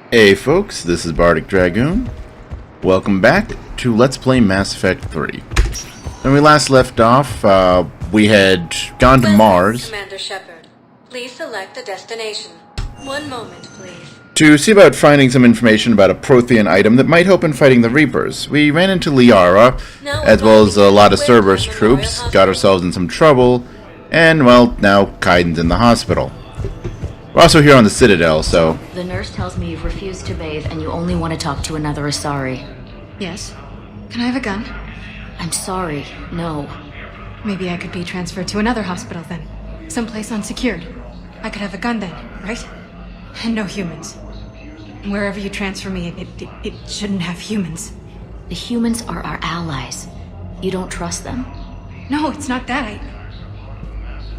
Hey folks, this is Bardic Dragoon. Welcome back to Let's Play Mass Effect 3. When we last left off, we had gone to Mars Commander Shepard. Please select a destination. One moment, please. to see about finding some information about a Prothean item that might help in fighting the Reapers. We ran into Liara, as well as a lot of Cerberus troops, got ourselves in some trouble, and, well, now Kaiden's in the hospital. We're also here on the Citadel, so... The nurse tells me you've refused to bathe and you only want to talk to another Asari. Yes. Can I have a gun? I'm sorry, no. Maybe I could be transferred to another hospital then. Someplace unsecured. I could have a gun then, right? And no humans. Wherever you transfer me, it shouldn't have humans. The humans are our allies. You don't trust them? No, it's not that.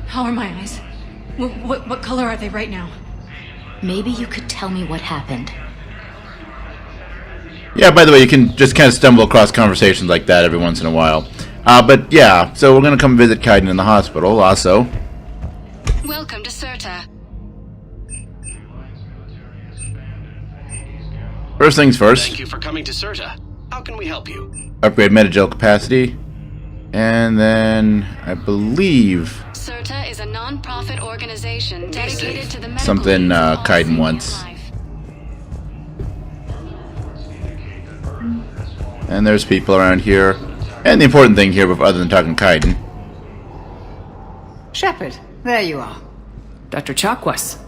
How are my eyes? What color are they right now? Maybe you could tell me what happened. Yeah, by the way, you can just kind of stumble across conversations like that every once in a while. But yeah, so we're going to come visit Kaiden in the hospital, also. Welcome to Serta. First things first. Thank you for coming to Serta. How can we help you? Upgrade metagel capacity. And then, I believe... Serta is a non-profit organization dedicated to the medical something needs of all Kaiden senior wants. life. And there's people around here. And the important thing here, other than talking Kaiden. Shepard, there you are. Dr. Chakwas,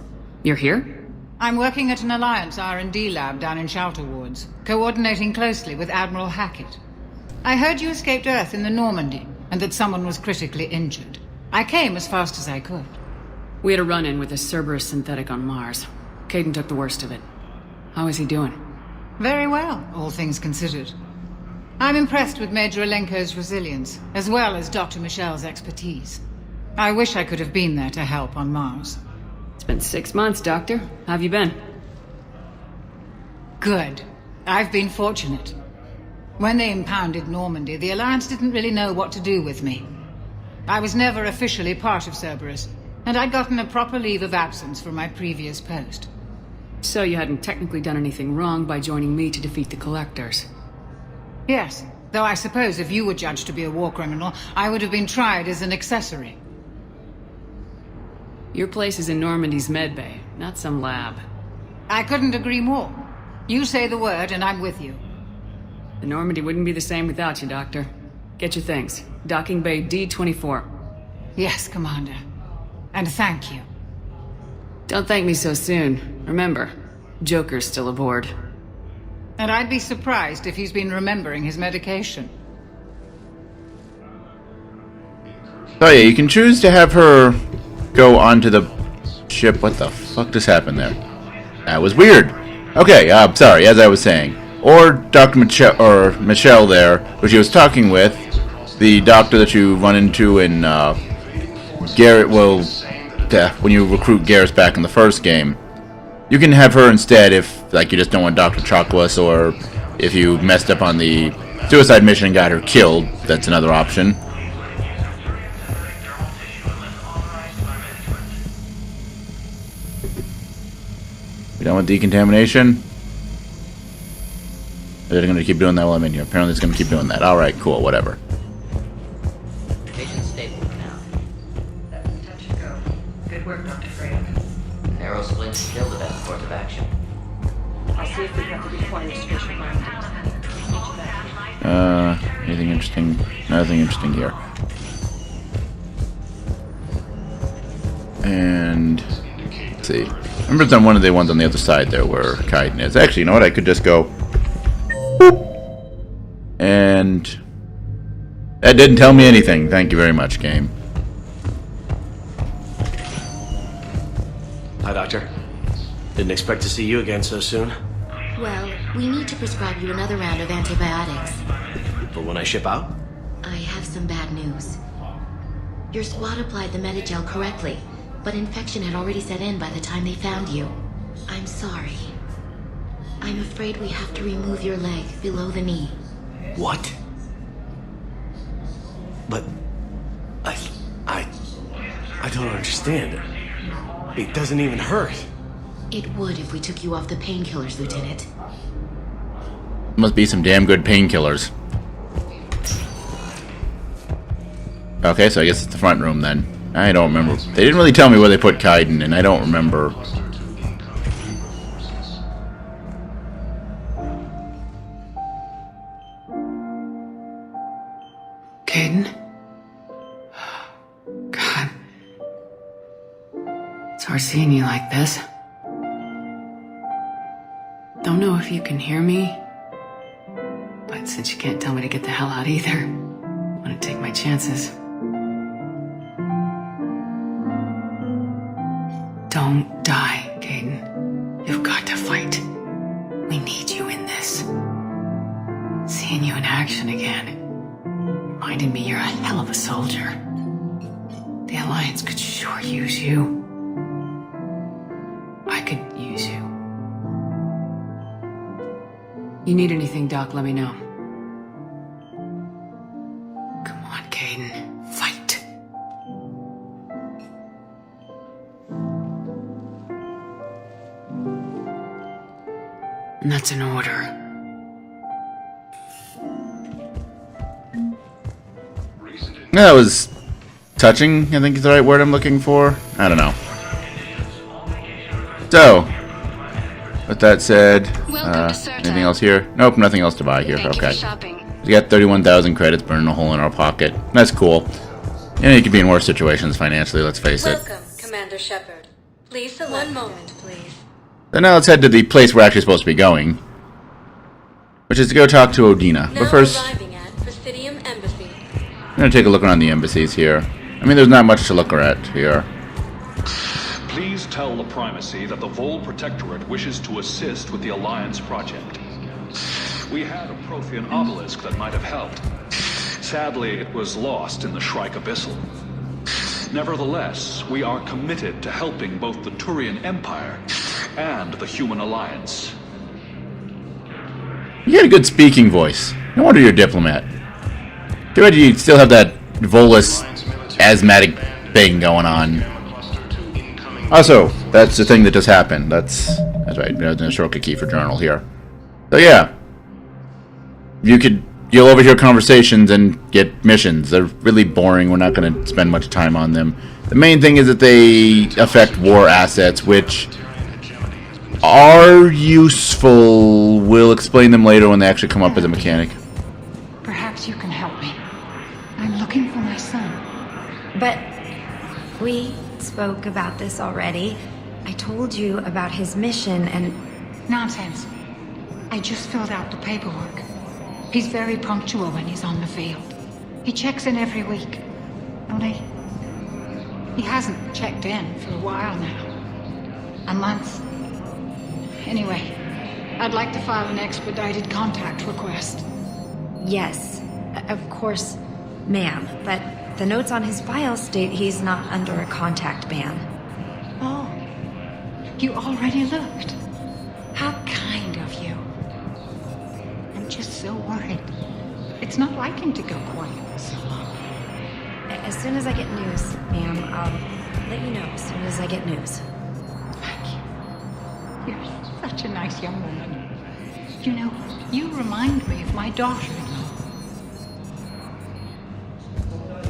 you're here? I'm working at an Alliance R&D lab down in Shelter Wards, coordinating closely with Admiral Hackett. I heard you escaped Earth in the Normandy, and that someone was critically injured. I came as fast as I could. We had a run-in with a Cerberus synthetic on Mars. Caden took the worst of it. How is he doing? Very well, all things considered. I'm impressed with Major Alenko's resilience, as well as Dr. Michelle's expertise. I wish I could have been there to help on Mars. It's been 6 months, Doctor. How have you been? Good. I've been fortunate. When they impounded Normandy, the Alliance didn't really know what to do with me. I was never officially part of Cerberus, and I'd gotten a proper leave of absence from my previous post. So you hadn't technically done anything wrong by joining me to defeat the Collectors. Yes, though I suppose if you were judged to be a war criminal, I would have been tried as an accessory. Your place is in Normandy's medbay, not some lab. I couldn't agree more. You say the word and I'm with you. The Normandy wouldn't be the same without you, Doctor. Get your things. Docking Bay D-24. Yes, Commander. And thank you. Don't thank me so soon. Remember, Joker's still aboard. And I'd be surprised if he's been remembering his medication. Oh yeah, you can choose to have her go onto the ship. What the fuck just happened there? That was weird. Okay, sorry, as I was saying. Or Dr. Michelle there, who she was talking with, the doctor that you run into in Garrett, well, when you recruit Garrus back in the first game. You can have her instead if, like, you just don't want Dr. Chakwas, or if you messed up on the suicide mission and got her killed. That's another option. We done with decontamination? They're going to keep doing that while I'm in here. Apparently it's going to keep doing that. Alright, cool, whatever. Vision stable now. Touch and go. Good work, Dr. Freya. Narrow splints still the best course of action. I'll see if we have to deploy spatial landings. Anything interesting? Nothing interesting here. And let's see. Remember it's on one of the ones on the other side there where Kaiden is. Actually, you know what? I could just go boop, and that didn't tell me anything. Thank you very much, game. Hi, Doctor. Didn't expect to see you again so soon. Well, we need to prescribe you another round of antibiotics. But when I ship out? I have some bad news. Your squad applied the metagel correctly, but infection had already set in by the time they found you. I'm sorry. I'm afraid we have to remove your leg below the knee. What? But... I don't understand. It doesn't even hurt. It would if we took you off the painkillers, Lieutenant. Must be some damn good painkillers. Okay, so I guess it's the front room then. I don't remember. They didn't really tell me where they put Kaiden, and I don't remember. Kaiden? God. It's hard seeing you like this. Don't know if you can hear me, but since you can't tell me to get the hell out either, I'm gonna take my chances. Don't die, Kaiden. You've got to fight. We need you in this. Seeing you in action again reminded me you're a hell of a soldier. The Alliance could sure use you. I could use you. You need anything, Doc, let me know. Come on, Kaiden. Fight. And that's an order. That was touching, I think is the right word I'm looking for. I don't know. So, with that said, anything else here? Nope, nothing else to buy here. Okay. We got 31,000 credits burning a hole in our pocket. That's cool. You could be in worse situations financially, let's face it. Welcome, Commander Shepard. Please select. One moment, please. So now let's head to the place we're actually supposed to be going, which is to go talk to Odina. Now But first, arriving at Presidium Embassy. I'm going to take a look around the embassies here. I mean, there's not much to look at here. Please tell the Primacy that the Vol Protectorate wishes to assist with the Alliance project. We had a Prothean obelisk that might have helped. Sadly, it was lost in the Shrike Abyssal. Nevertheless, we are committed to helping both the Turian Empire and the Human Alliance. You got a good speaking voice. No wonder you're a diplomat. Too bad you still have that Volus asthmatic thing going on. Also, that's the thing that just happened. That's right. There's a shortcut key for journal here. So yeah, you'll overhear conversations and get missions. They're really boring. We're not going to spend much time on them. The main thing is that they affect war assets, which are useful. We'll explain them later when they actually come up as a mechanic. Perhaps you can help me. I'm looking for my son. But we spoke about this already. I told you about his mission and... Nonsense. I just filled out the paperwork. He's very punctual when he's on the field. He checks in every week. Only, he hasn't checked in for a while now. A month. Anyway, I'd like to file an expedited contact request. Yes, of course, ma'am. But the notes on his file state he's not under a contact ban. Oh, you already looked. How kind of you. I'm just so worried. It's not like him to go quiet so long. As soon as I get news, ma'am, I'll let you know as soon as I get news. Thank you. You're such a nice young woman. You know, you remind me of my daughter-in-law.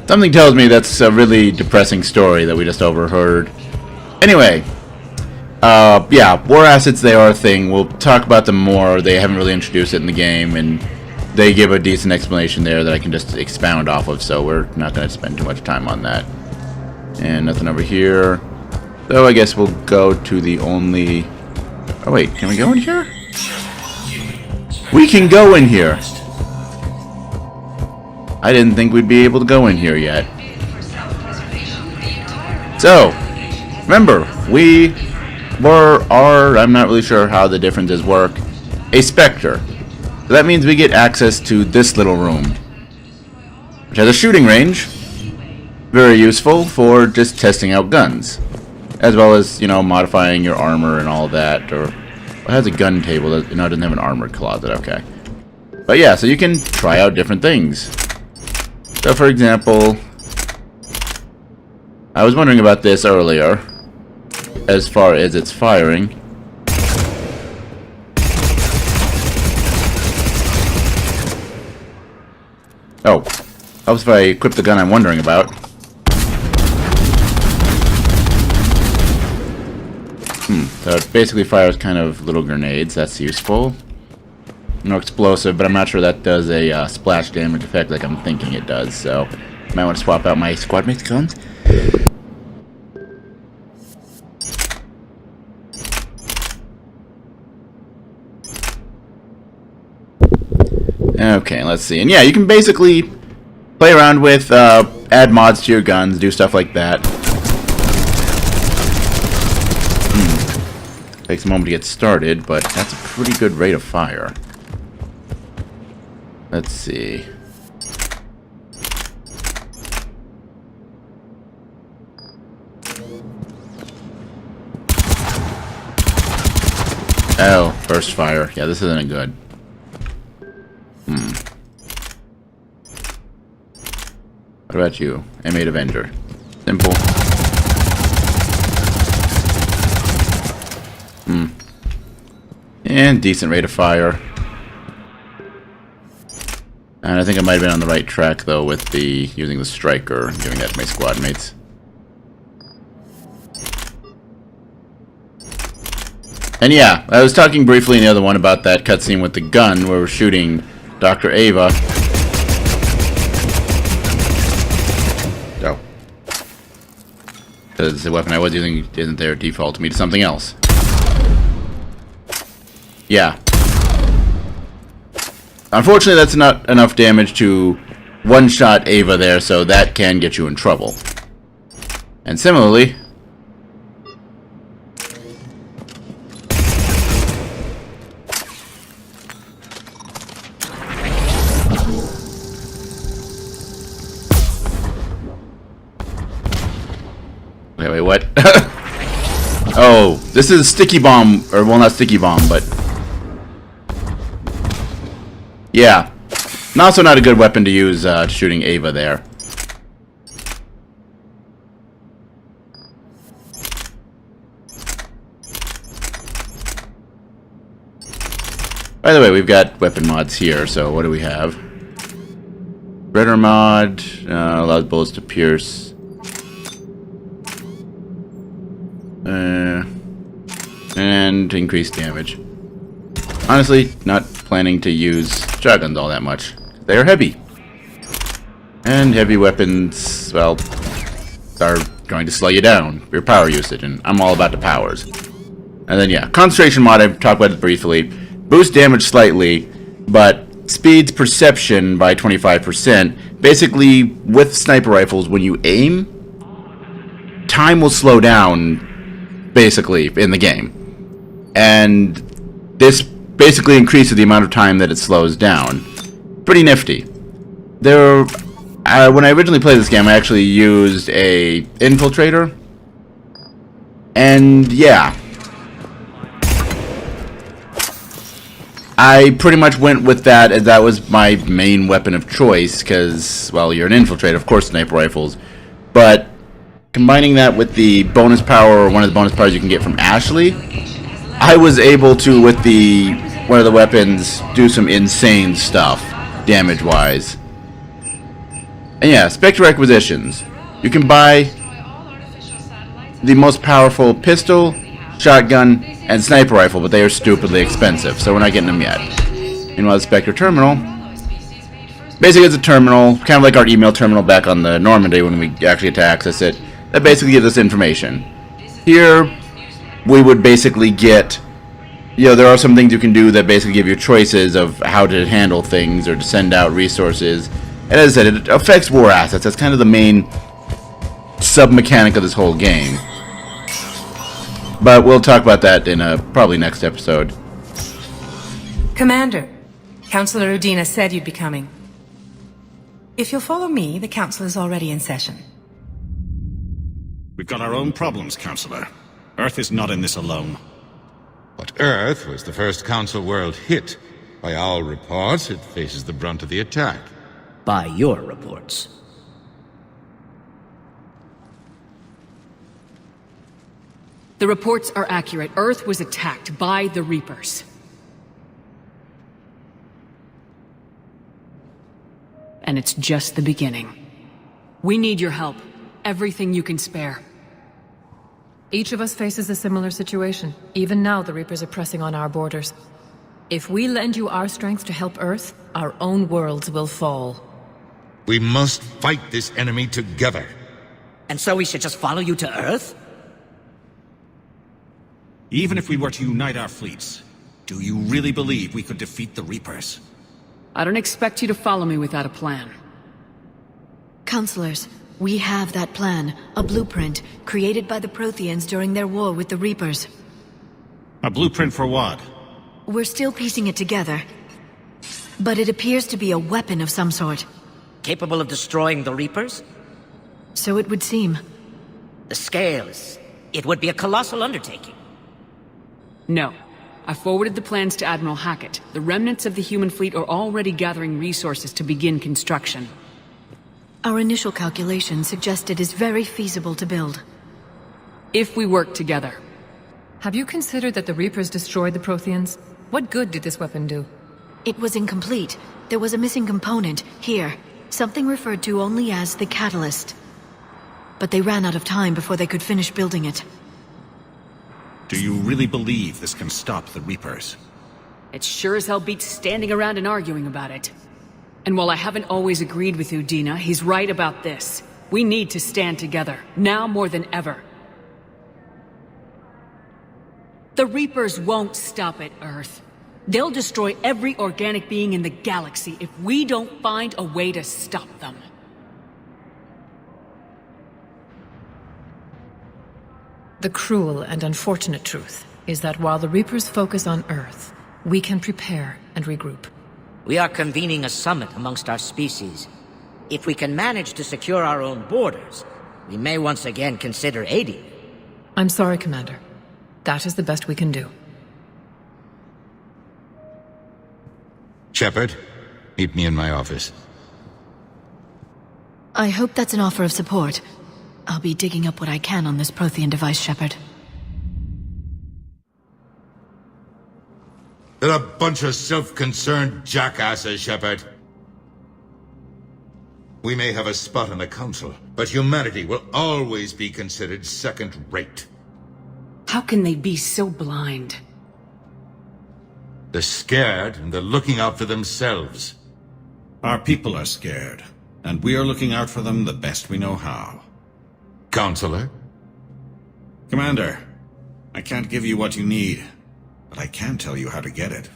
Something tells me that's a really depressing story that we just overheard. Anyway, yeah, war assets, they are a thing. We'll talk about them more. They haven't really introduced it in the game, and they give a decent explanation there that I can just expound off of, so we're not going to spend too much time on that. And nothing over here. So I guess we'll go to the only... Oh wait, can we go in here? We can go in here! I didn't think we'd be able to go in here yet. So, remember, we are, I'm not really sure how the differences work, a Spectre. So that means we get access to this little room, which has a shooting range. Very useful for just testing out guns, as well as, you know, modifying your armor and all that. Or it has a gun table. No, it doesn't have an armored closet. Okay, but yeah, so you can try out different things. So, for example, I was wondering about this earlier, as far as its firing. Oh, helps if I equip the gun I'm wondering about. So it basically fires kind of little grenades. That's useful. No explosive, but I'm not sure that does a splash damage effect like I'm thinking it does, so might want to swap out my squad mate's guns. Okay, let's see. And yeah, you can basically play around with, add mods to your guns, do stuff like that. Takes a moment to get started, but that's a pretty good rate of fire. Let's see. Oh, burst fire. Yeah, this isn't good. What about you? M8 Avenger. Simple. And decent rate of fire. And I think I might have been on the right track, though, with the using the striker and giving that to my squad mates. And yeah, I was talking briefly in the other one about that cutscene with the gun where we're shooting Dr. Ava. Oh. Because the weapon I was using isn't there, default me to something else. Yeah. Unfortunately, that's not enough damage to one-shot Ava there, so that can get you in trouble. And similarly... Wait, what? Oh, this is sticky bomb, or well, not sticky bomb, but... Yeah. And also not a good weapon to use shooting Ava there. By the way, we've got weapon mods here, so what do we have? Redder mod, allows bullets to pierce. And increased damage. Honestly, not planning to use shotguns all that much. They are heavy. And heavy weapons, well, are going to slow you down, your power usage, and I'm all about the powers. And then yeah, concentration mod, I've talked about it briefly. Boost damage slightly, but speeds perception by 25%. Basically, with sniper rifles, when you aim, time will slow down, basically, in the game. And this basically increases the amount of time that it slows down. Pretty nifty. When I originally played this game, I actually used a infiltrator. And yeah. I pretty much went with that, as that was my main weapon of choice, because, well, you're an infiltrator, of course, sniper rifles. But combining that with the bonus power, or one of the bonus powers you can get from Ashley, I was able to, with one of the weapons, do some insane stuff, damage-wise. And yeah, Spectre requisitions. You can buy the most powerful pistol, shotgun, and sniper rifle, but they are stupidly expensive, so we're not getting them yet. Meanwhile, the Spectre terminal, basically it's a terminal, kind of like our email terminal back on the Normandy when we actually get to access it, that basically gives us information. Here, we would basically get, there are some things you can do that basically give you choices of how to handle things or to send out resources. And as I said, it affects war assets. That's kind of the main sub-mechanic of this whole game. But we'll talk about that in a probably next episode. Commander, Councillor Udina said you'd be coming. If you'll follow me, the council is already in session. We've got our own problems, Councillor. Earth is not in this alone. But Earth was the first Council world hit. By all reports, it faces the brunt of the attack. By your reports. The reports are accurate. Earth was attacked by the Reapers. and it's just the beginning. We need your help. Everything you can spare. Each of us faces a similar situation. Even now, the Reapers are pressing on our borders. If we lend you our strength to help Earth, our own worlds will fall. We must fight this enemy together. And so we should just follow you to Earth? Even if we were to unite our fleets, do you really believe we could defeat the Reapers? I don't expect you to follow me without a plan. Counselors, we have that plan, a blueprint, created by the Protheans during their war with the Reapers. A blueprint for what? We're still piecing it together. But it appears to be a weapon of some sort. Capable of destroying the Reapers? So it would seem. The scales. It would be a colossal undertaking. No. I forwarded the plans to Admiral Hackett. The remnants of the human fleet are already gathering resources to begin construction. Our initial calculations suggest it is very feasible to build. If we work together. Have you considered that the Reapers destroyed the Protheans? What good did this weapon do? It was incomplete. There was a missing component, here. Something referred to only as the catalyst. But they ran out of time before they could finish building it. Do you really believe this can stop the Reapers? It sure as hell beats standing around and arguing about it. And while I haven't always agreed with Udina, he's right about this. We need to stand together, now more than ever. The Reapers won't stop at Earth. They'll destroy every organic being in the galaxy if we don't find a way to stop them. The cruel and unfortunate truth is that while the Reapers focus on Earth, we can prepare and regroup. We are convening a summit amongst our species. If we can manage to secure our own borders, we may once again consider aiding. I'm sorry, Commander. That is the best we can do. Shepard, meet me in my office. I hope that's an offer of support. I'll be digging up what I can on this Prothean device, Shepard. They're a bunch of self-concerned jackasses, Shepard. We may have a spot on the Council, but humanity will always be considered second-rate. How can they be so blind? They're scared, and they're looking out for themselves. Our people are scared, and we are looking out for them the best we know how. Counselor? Commander, I can't give you what you need, but I can tell you how to get it.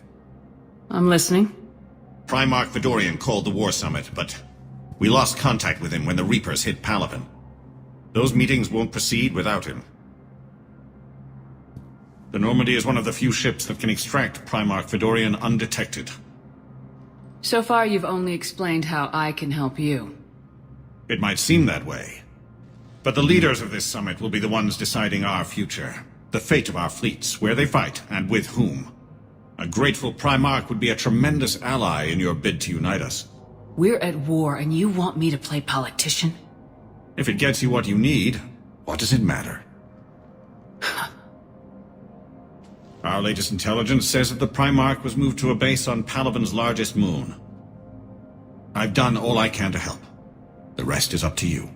I'm listening. Primarch Fedorian called the War Summit, but we lost contact with him when the Reapers hit Palaven. Those meetings won't proceed without him. The Normandy is one of the few ships that can extract Primarch Fedorian undetected. So far, you've only explained how I can help you. It might seem that way, but the leaders of this summit will be the ones deciding our future, the fate of our fleets, where they fight, and with whom. A grateful Primarch would be a tremendous ally in your bid to unite us. We're at war, and you want me to play politician? If it gets you what you need, what does it matter? Our latest intelligence says that the Primarch was moved to a base on Palaven's largest moon. I've done all I can to help. The rest is up to you.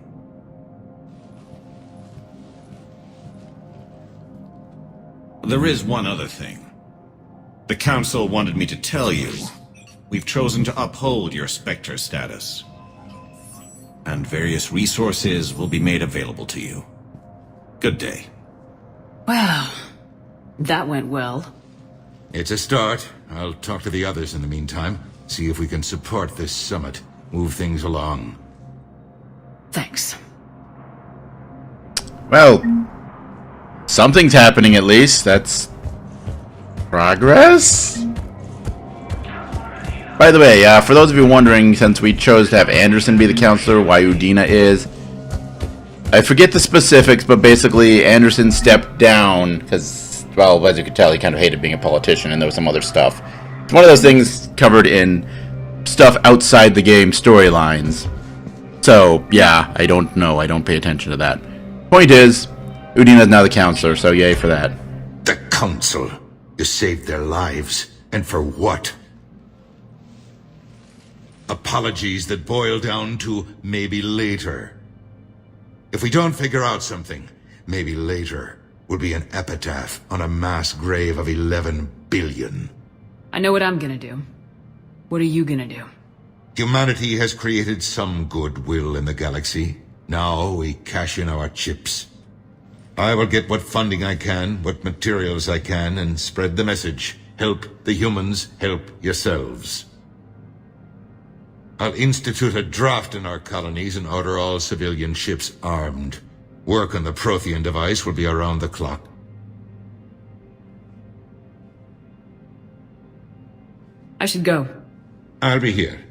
There is one other thing. The Council wanted me to tell you, we've chosen to uphold your Spectre status. And various resources will be made available to you. Good day. Well, that went well. It's a start. I'll talk to the others in the meantime. See if we can support this summit. Move things along. Thanks. Well, something's happening at least. That's progress? By the way, for those of you wondering, since we chose to have Anderson be the counselor, why Udina is, I forget the specifics, but basically Anderson stepped down because, well, as you could tell, he kind of hated being a politician, and there was some other stuff. It's one of those things covered in stuff outside the game storylines. So, yeah, I don't know. I don't pay attention to that. Point is, Udina is now the counselor, so yay for that. The Council. You saved their lives. And for what? apologies that boil down to maybe later. If we don't figure out something, maybe later will be an epitaph on a mass grave of 11 billion. I know what I'm gonna do. What are you gonna do? Humanity has created some goodwill in the galaxy. Now we cash in our chips. I will get what funding I can, what materials I can, and spread the message. Help the humans, help yourselves. I'll institute a draft in our colonies and order all civilian ships armed. Work on the Prothean device will be around the clock. I should go. I'll be here.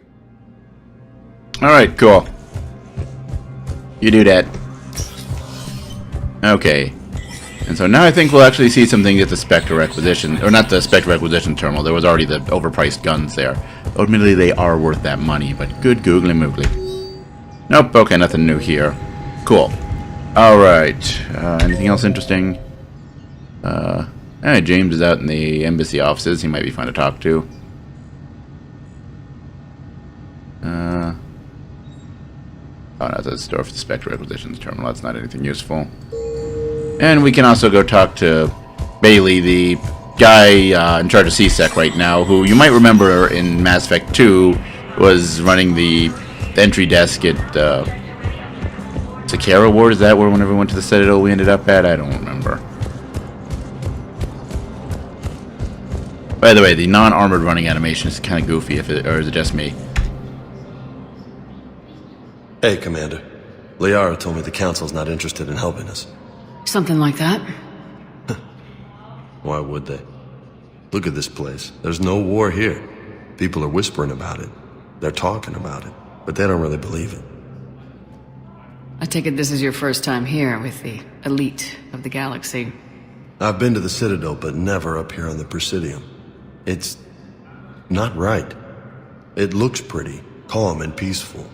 Alright, cool. You do that. Okay. And so now I think we'll actually see something at the Spectre Requisition, or not the Spectre Requisition terminal. There was already the overpriced guns there. Admittedly, they are worth that money, but good googly moogly. Nope, okay, nothing new here. Cool. Alright. Anything else interesting? James is out in the embassy offices. He might be fun to talk to. Oh, no, that's a store for the Spectre Requisitions terminal. That's not anything useful. And we can also go talk to Bailey, the guy in charge of CSEC right now, who you might remember in Mass Effect 2 was running the entry desk at Sakara Ward. Is that where whenever we went to the Citadel we ended up at? I don't remember. By the way, the non-armored running animation is kind of goofy, or is it just me? Hey, Commander. Liara told me the Council's not interested in helping us. Something like that? Why would they? Look at this place. There's no war here. People are whispering about it. They're talking about it, but they don't really believe it. I take it this is your first time here with the elite of the galaxy. I've been to the Citadel, but never up here on the Presidium. It's not right. It looks pretty, calm and peaceful.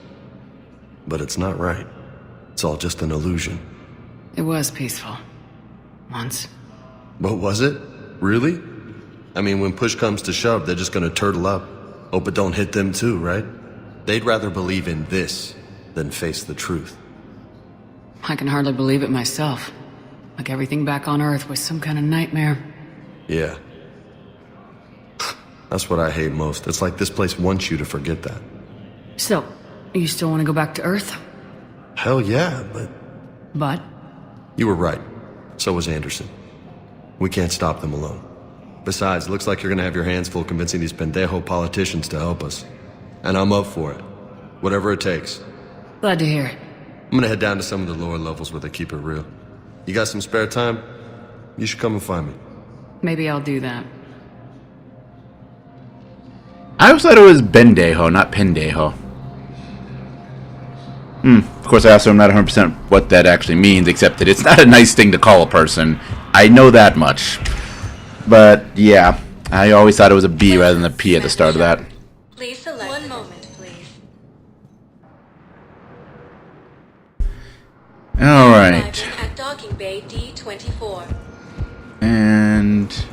But it's not right. It's all just an illusion. It was peaceful. Once. But was it? Really? I mean, when push comes to shove, they're just gonna turtle up. Hope it don't hit them too, right? They'd rather believe in this than face the truth. I can hardly believe it myself. Like everything back on Earth was some kind of nightmare. Yeah. That's what I hate most. It's like this place wants you to forget that. So, you still want to go back to Earth? Hell yeah, but... But? You were right. So was Anderson. We can't stop them alone. Besides, it looks like you're gonna have your hands full convincing these pendejo politicians to help us. And I'm up for it. Whatever it takes. Glad to hear it. I'm gonna head down to some of the lower levels where they keep it real. You got some spare time? You should come and find me. Maybe I'll do that. I always thought it was Bendejo, not Pendejo. Of course, I also am not 100% what that actually means, except that it's not a nice thing to call a person. I know that much. But, yeah, I always thought it was a B rather than a P at the start of that. Please select. One moment, please. Alright. At docking bay D24. And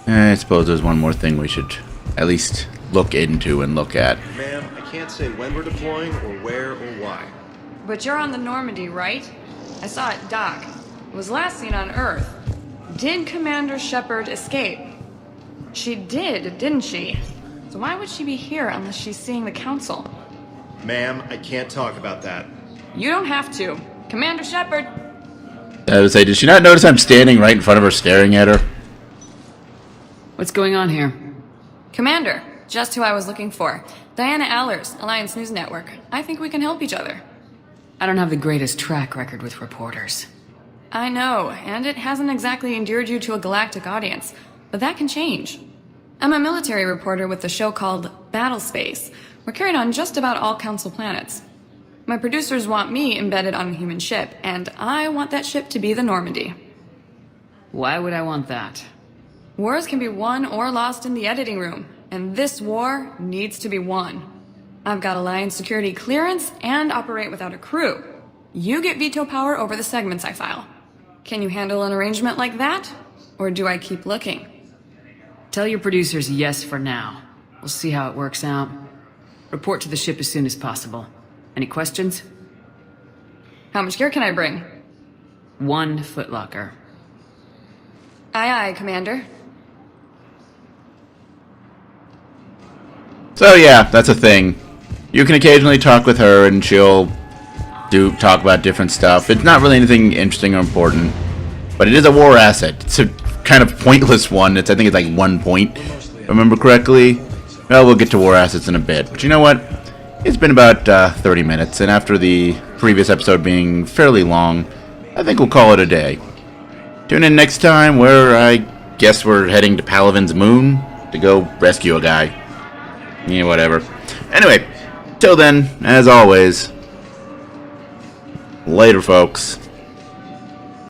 I suppose there's one more thing we should at least look into and look at. Ma'am, I can't say when we're deploying or where or why. But you're on the Normandy, right? I saw it dock. It was last seen on Earth. Did Commander Shepard escape? She did, didn't she? So why would she be here unless she's seeing the Council? Ma'am, I can't talk about that. You don't have to. Commander Shepard! I would say, did she not notice I'm standing right in front of her staring at her? What's going on here? Commander, just who I was looking for. Diana Allers, Alliance News Network. I think we can help each other. I don't have the greatest track record with reporters. I know, and it hasn't exactly endeared you to a galactic audience, but that can change. I'm a military reporter with the show called Battle Space. We're carried on just about all Council planets. My producers want me embedded on a human ship, and I want that ship to be the Normandy. Why would I want that? Wars can be won or lost in the editing room, and this war needs to be won. I've got Alliance security clearance and operate without a crew. You get veto power over the segments I file. Can you handle an arrangement like that? Or do I keep looking? Tell your producers yes for now. We'll see how it works out. Report to the ship as soon as possible. Any questions? How much gear can I bring? 1 footlocker. Aye, aye, Commander. So yeah, that's a thing. You can occasionally talk with her and she'll talk about different stuff. It's not really anything interesting or important, but it is a war asset. It's a kind of pointless one. I think it's like 1 point, if I remember correctly. Well, we'll get to war assets in a bit. But you know what? It's been about 30 minutes, and after the previous episode being fairly long, I think we'll call it a day. Tune in next time where I guess we're heading to Palavin's moon to go rescue a guy. Yeah, whatever. Anyway, till then, as always, later, folks.